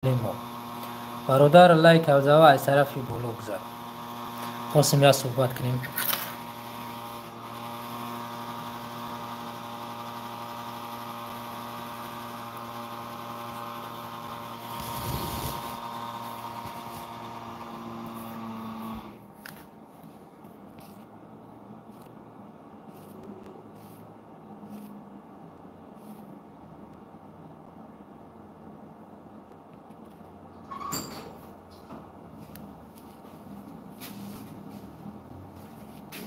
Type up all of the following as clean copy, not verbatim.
ما برادر لایک او زوا از طرفی بلوک زد. خواستیم یا صحبت کنیم.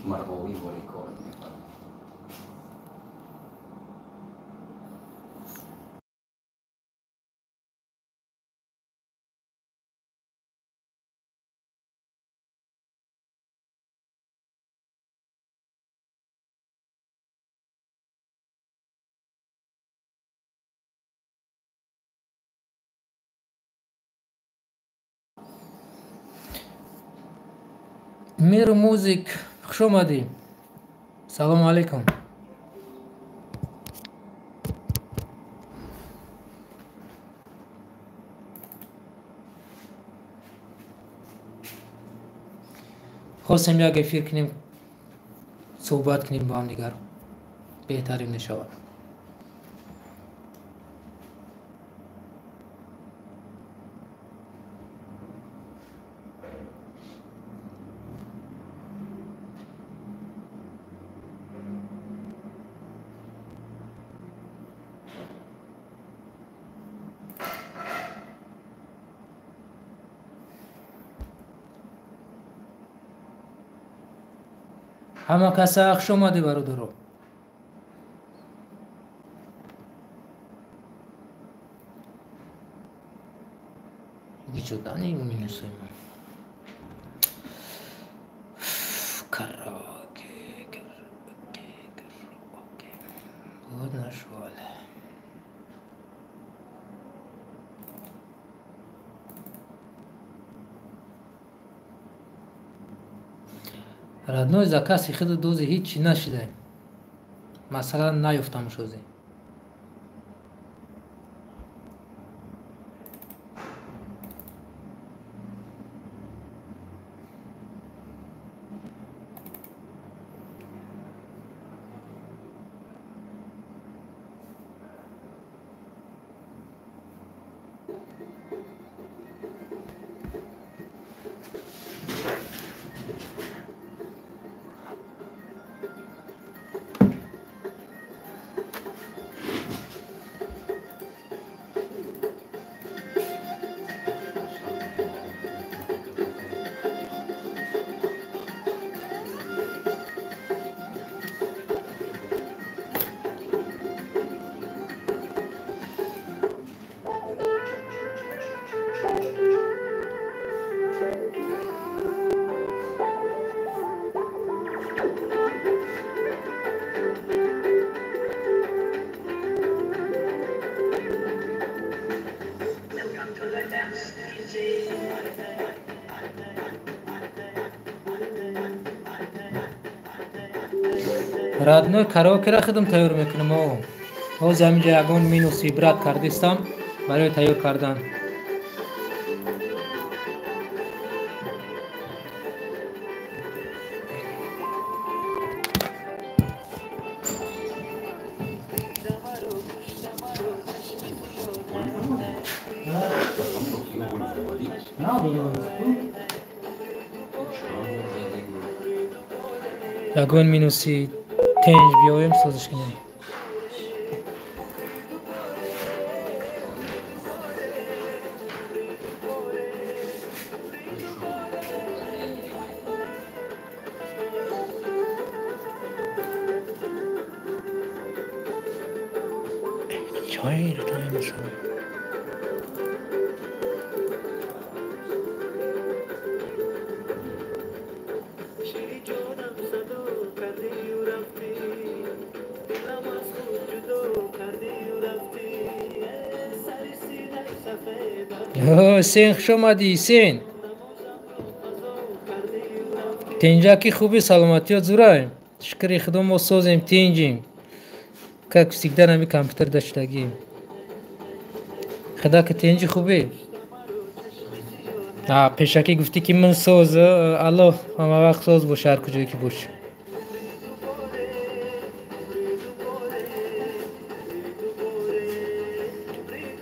مرغوی باری کار میکنم. میر موزیک خوش اومدی. سلام علیکم. خواستیم یک افیر کنیم صحبت کنیم با هم دیگر بهترین نشود. همه کسا خوش اومدی برادرو. وجودانی می نسیم کراکه بود نشواله. ردنوی za کسی خود دوزی هیچی نشده. مثلا نیفتم شوزی. ردنوی کراوکه را خودم تیار میکنم. او زمینجا یگان مینو سیبرات کردیستم برای تیار کردن. یگان مینوسی تنج بیاویم سازش کنیم. چای رو تایم شد. سین خوش اومدی سین. تنجا کی خوبی سلامتی ها زورای. شکری خدا ما سازیم تنجیم. که کسیک در همی کمپیوتر داشتگیم. خدا که تنجی خوبی. پیشکی گفتی که من سوز الله همه وقت سوز باشه هر کجایی که باشه.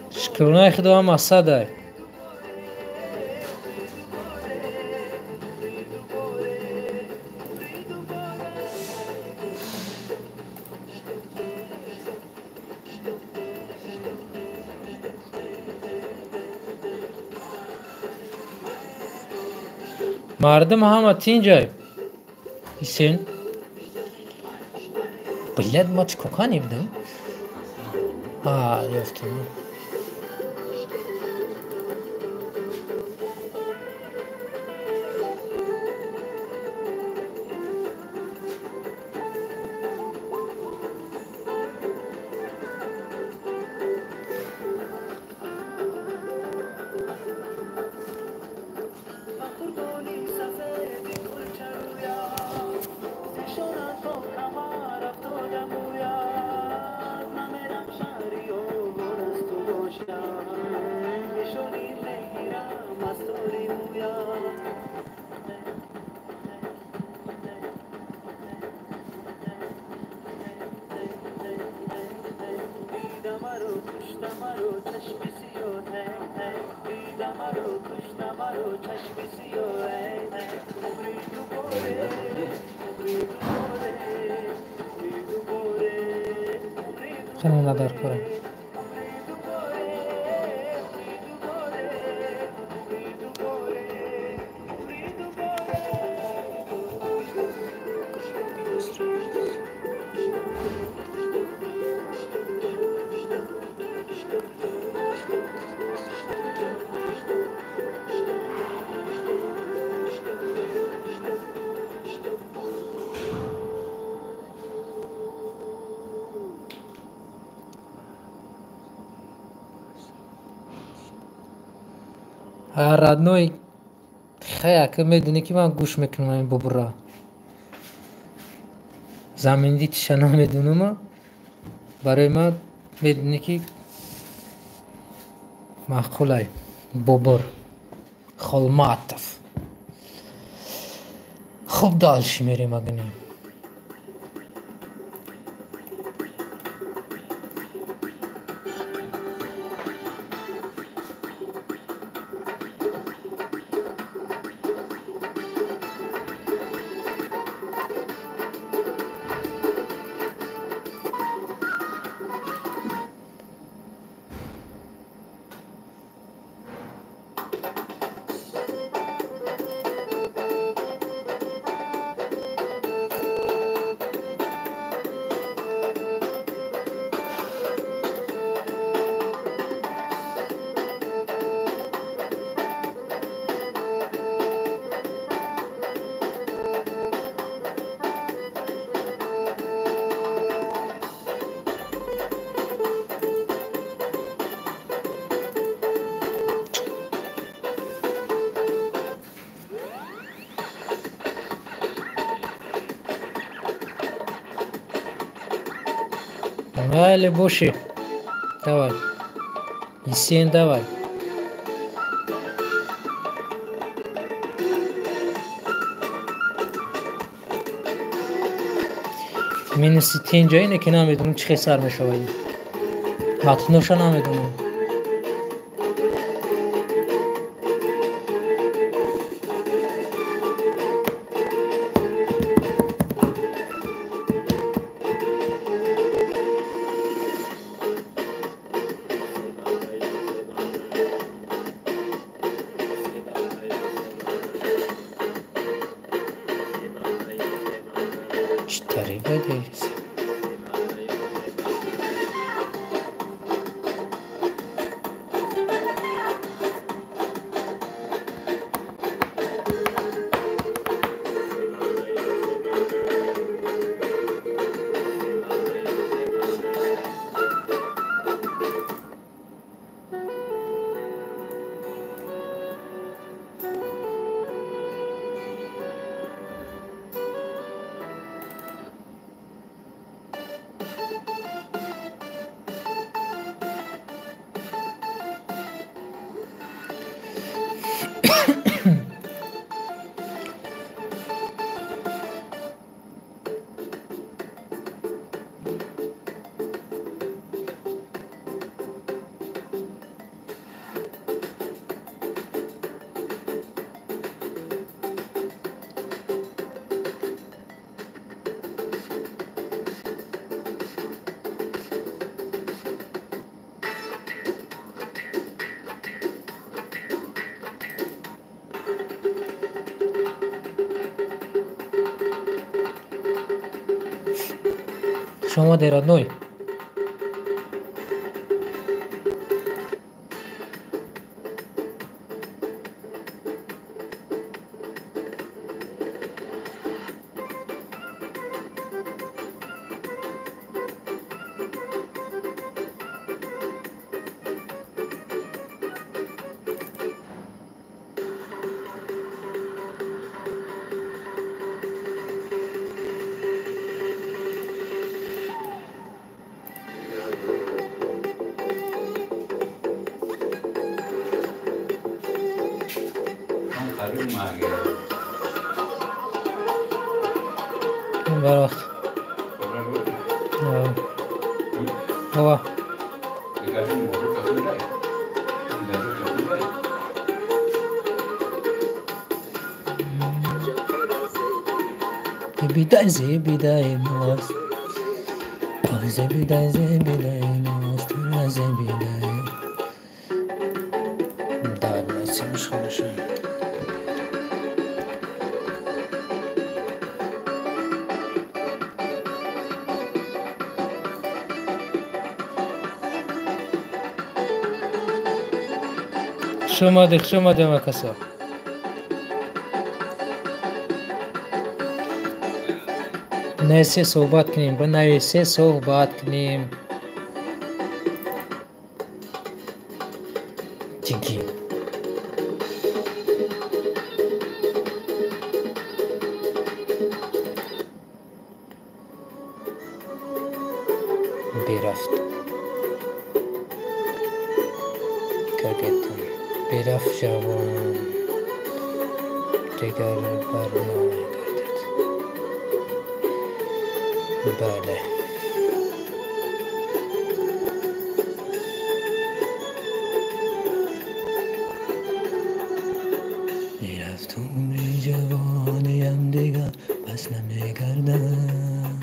شکرونه خدا هم اصده مردم همه تینجای حسین بلد ما چه کوکانی بدم یافتم خیلی ندار کنم رادنوی خیلی که میدونی که من گوش میکنم این ببرا زمین دیت شنا میدونم برای من میدونی که معقولای ببر خلماتف خوب دالش میریم اگنی بله باشه давай Есен давай مینوسی تینجا اینه که نمیدونم چه سر میشه مطنوشا نمیدونم شما در نوی هم خریم مگه برخت هوا بگردیم مورد کسی رای بگردیم کسی رای بیدای ماست بیدای ماست بیدای داد نسیمش خونشن شما ده مکسا نسه صحبت کنیم با نویسه صحبت کنیم دیگی برفت کرگتم برفت جوان دیگر برنامه گردد بله میرفت عمری جوانیم دیگر پس نمیگردم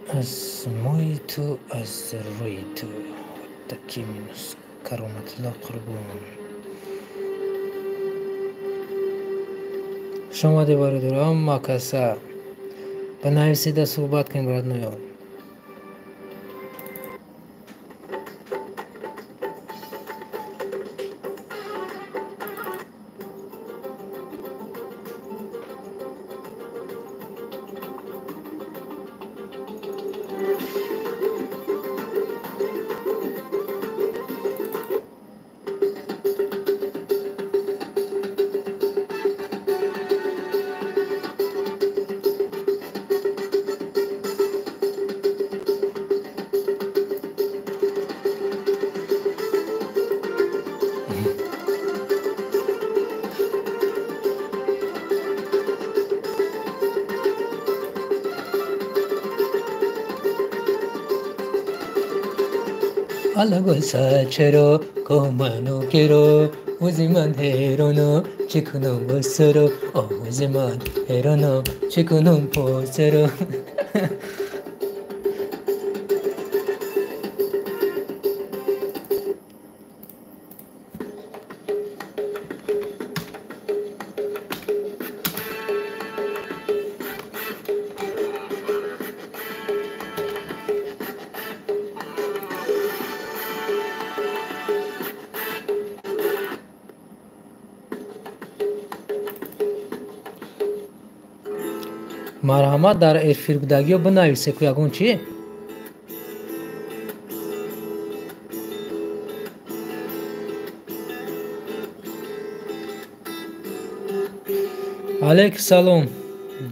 از موی تو از روی تو تکی مینوس کرامت الله قربان شما ده باره دور اما کسا به نویسیده صحبت کنیم برد نیاد Algo sachero komano kero uziman herono chikuno basaro uziman herono chikuno posero مرحمت در ارفیر بودگی رو بنویسه که یکون چی؟ علیک سلام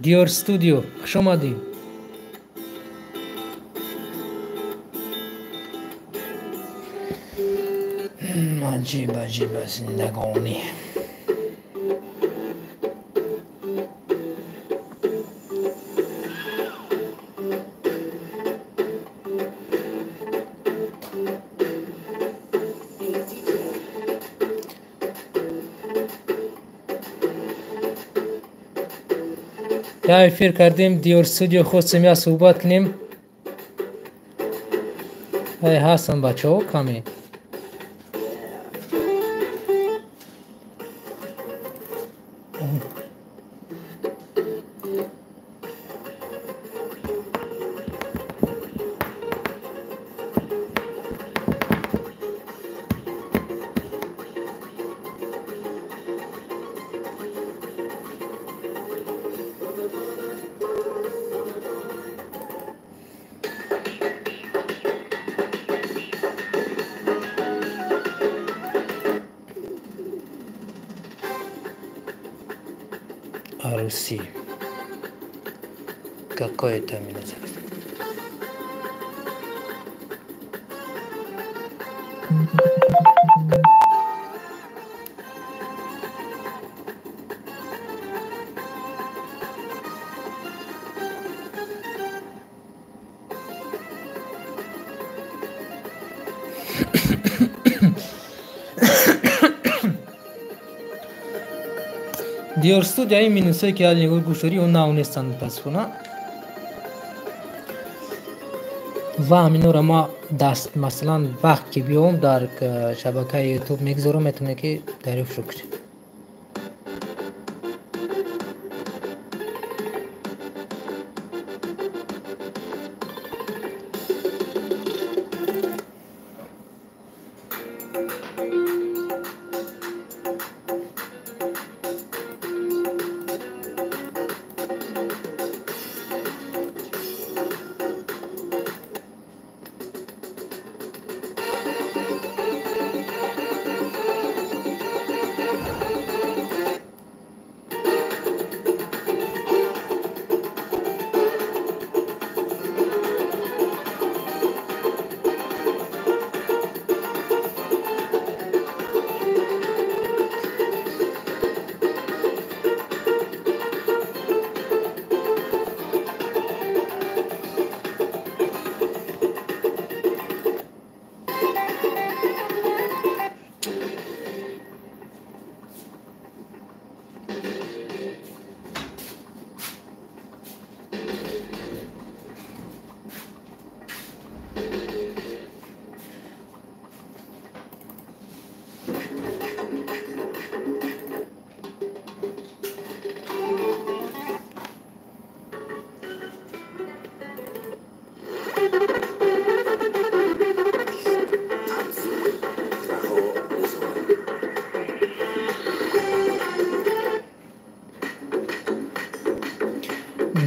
دیور استودیو خوش آمدی عجیب زندگانی یا افیر کردیم دیور استودیو خواستیم یا صحبت کنیم. ای هستن بچه ها کمی عروسی какое-то минута. دیور استودیو این مینوسایی که حال نگاه گوشوری اون ناونستان متاسفانه و همینو را ما دست مثلا وقت که بیام در شبکه یوتیوب میگذارم میتونه که تعریف رو کنید.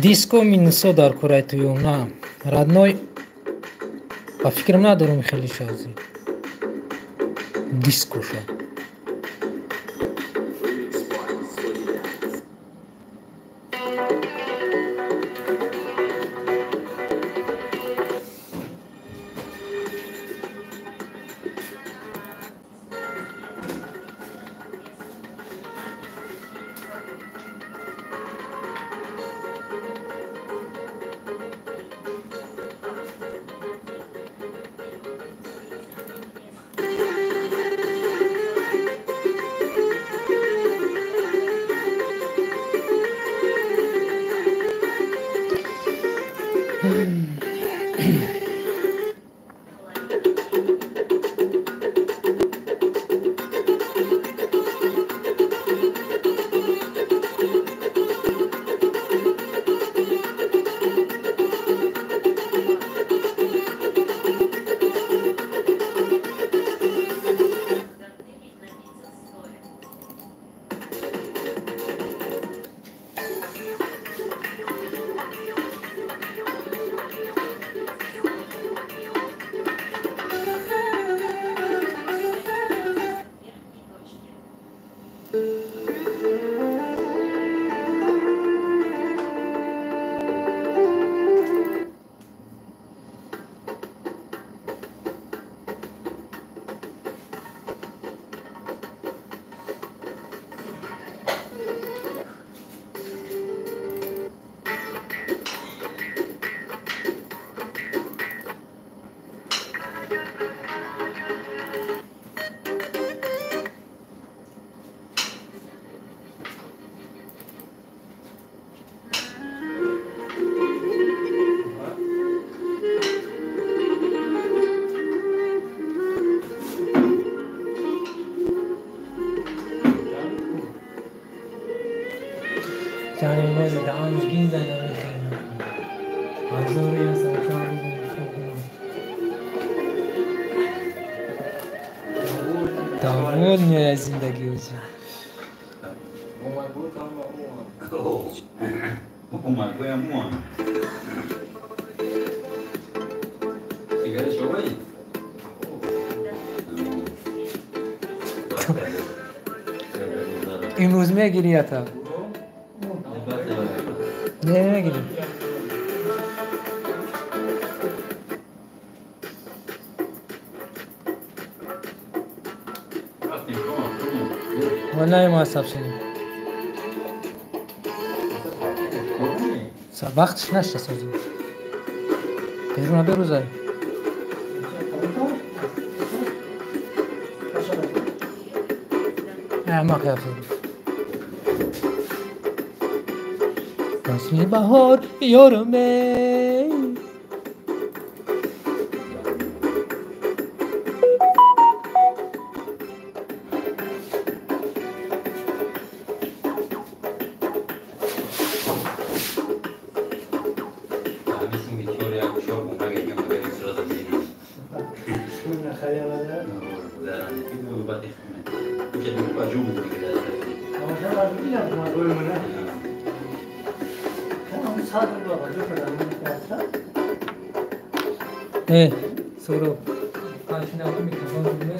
دیسکو مینوسا در کره تویوم نه ردنای با فکرم ندارم خیلی شازی دیسکو شد. Tane bazı da amcgin de ne Azori ya saçan Davul ne zindagi uzi. Uma coisa muito. Sigara show aí. امروز میگیری یا تا نه میگیری والله ما حساب شدیم وقتش نشته سازیم بیرون بروزای ما کافی فصل بهار یارمه Soro. Acho que mikrofon dinle.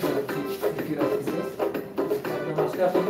Fikir atacağız. Başka yapalım.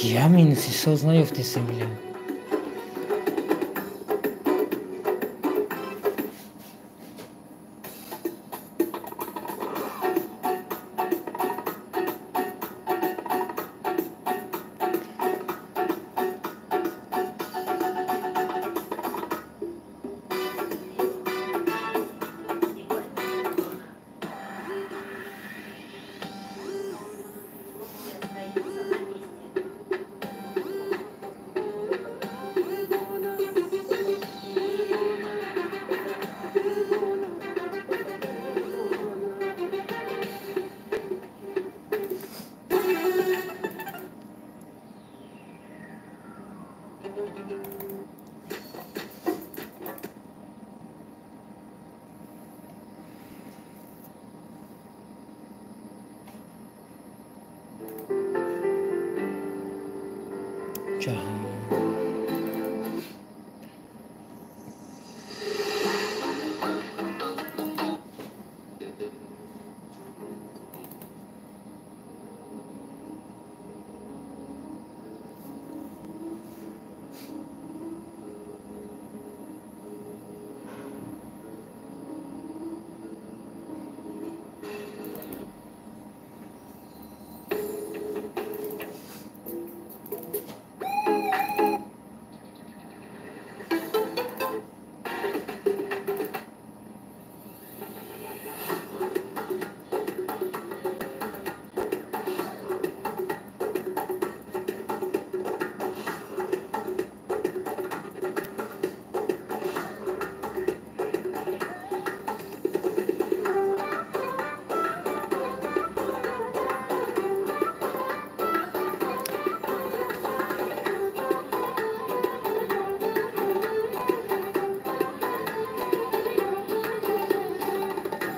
Я минус и сознаю в тесем, блин. جهان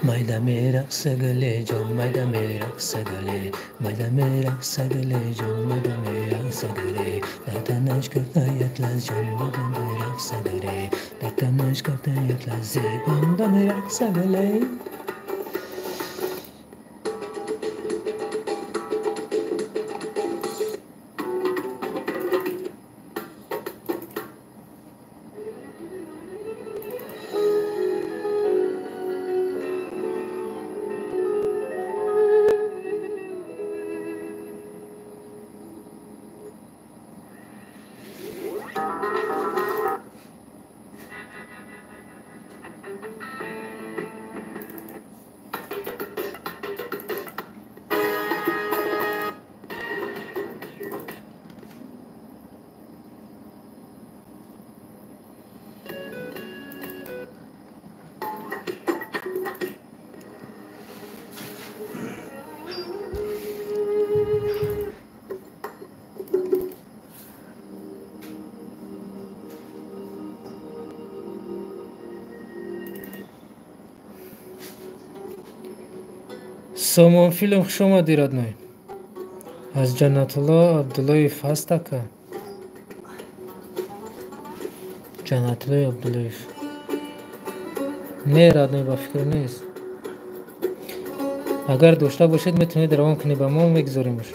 Mayda merak sagale John Mayda merak sagale Mayda merak sagale John Mayda merak sagale Datanash kartayatlas John Mayda merak sagale Datanash kartayatlas Mayda merak sagale Сомон филм хуш омадӣ родной. Аз Ҷаннатулло Абдуллоев ҳаст ака. Ҷаннатулло Абдуллоев. Не родной, ба фикр нест. Агар дошта бошед метавонед равон кунед, ба мо мегузоримш.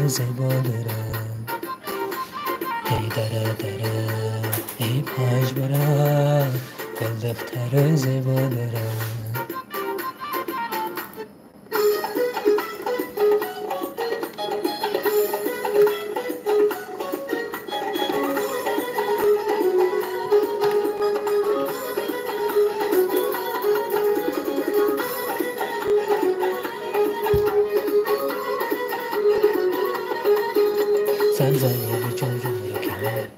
زیبا دارم، ای دره دره ای پاش برم، گل دختر زیبا دارم. Sen zayıf çocuğurken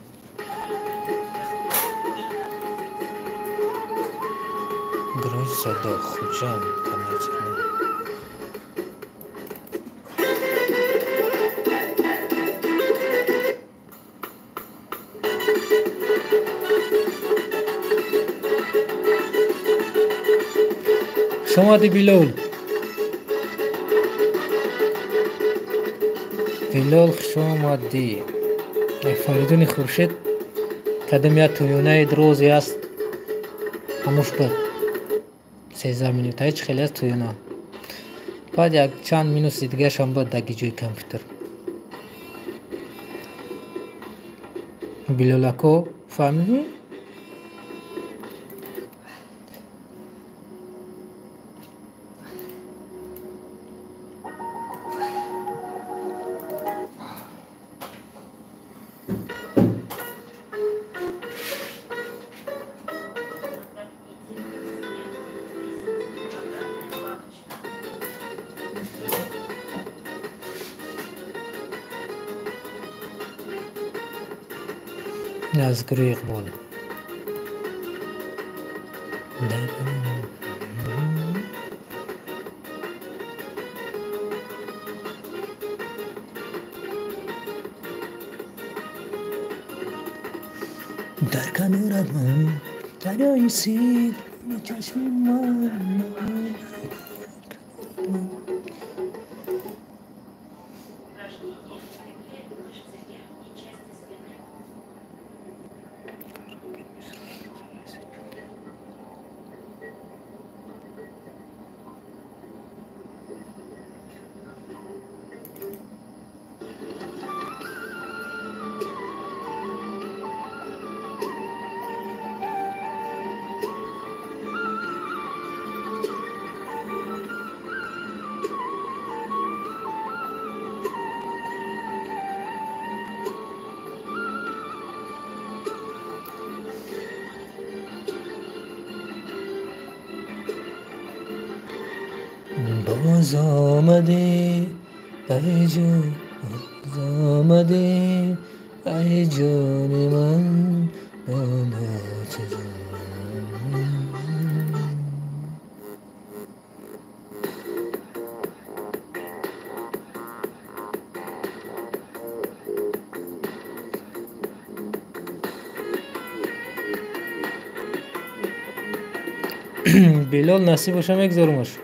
Gruş sada khucam kanacağım. شما دی بیلول شما دی فریدون خورشید قدم تویونه دروزی است هموش بود 13 minute هیچ خیلی از تویونه بعد یک چند مینوت دیگه شما بود در گیجوی کامپیوتر بیلولکو فهمیدی؟ از گروه اقبال در کنارت من دریای سیر چشم من باز آمده ای جان باز آمده ای جان من بیلال نصیبش هم یکذارمش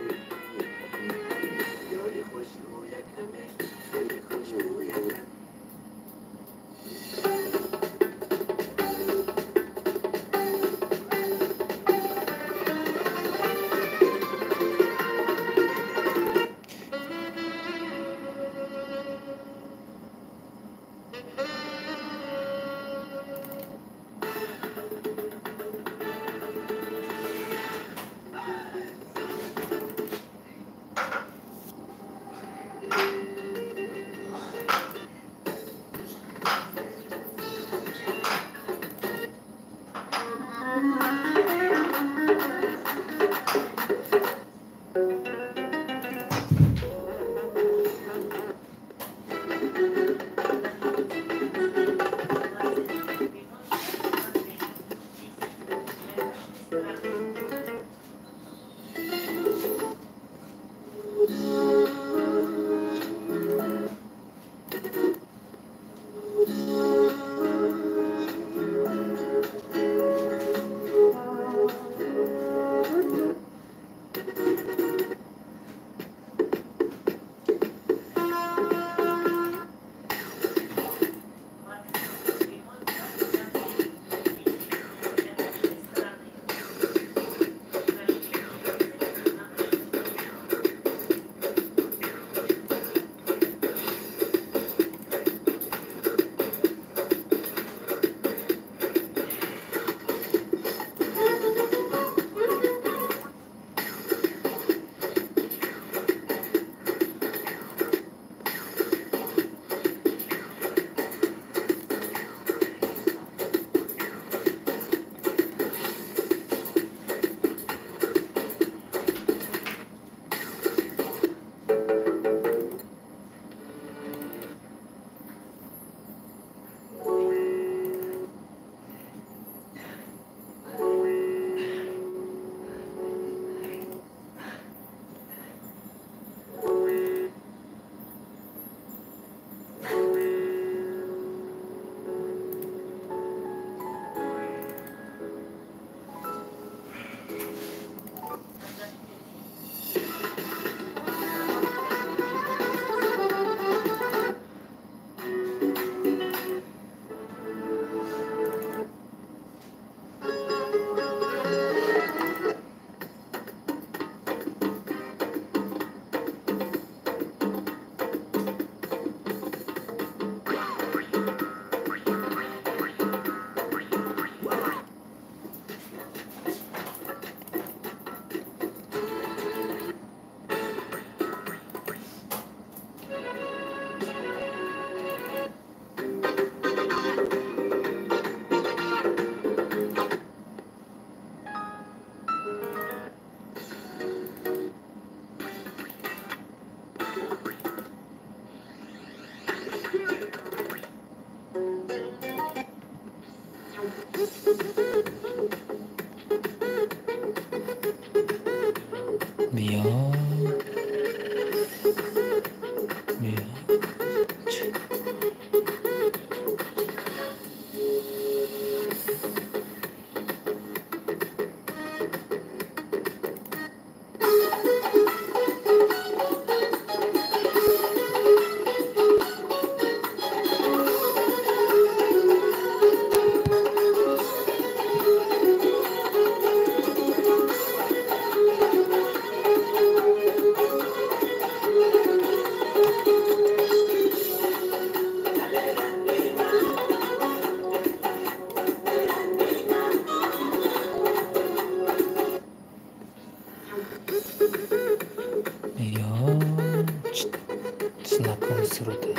스로트.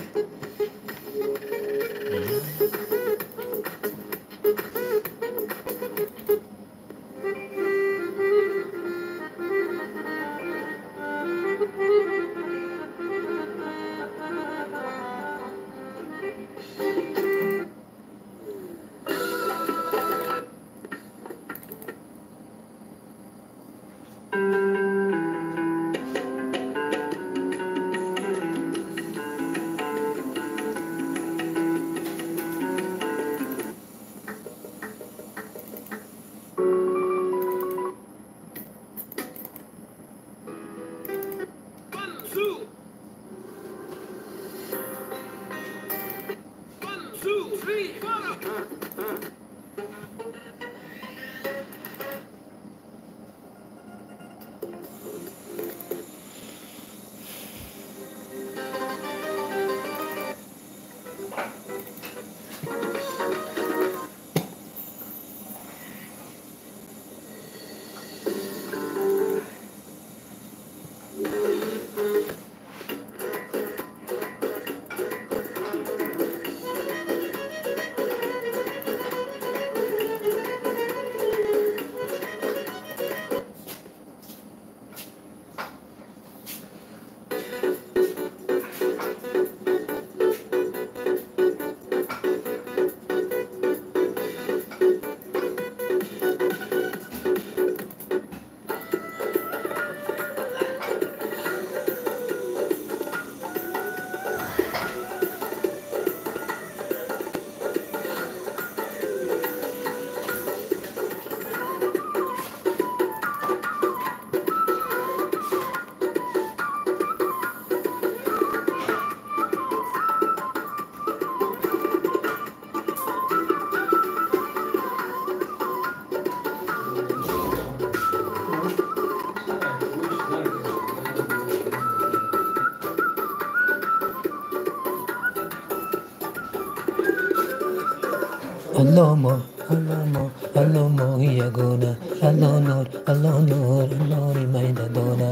Allomo, allomo, allomo, yagona, allonor, allonor, allori, maidadona.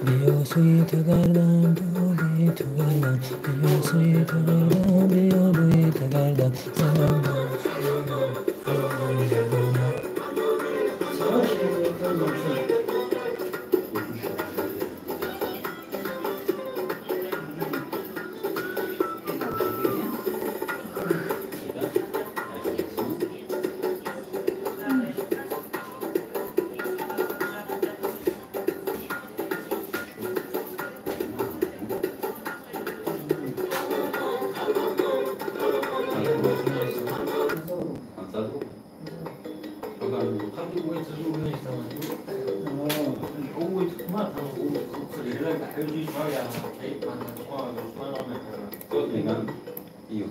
Dio sweet garden, do be to garden, Dio sweet garden, Dio be to garden. Iu.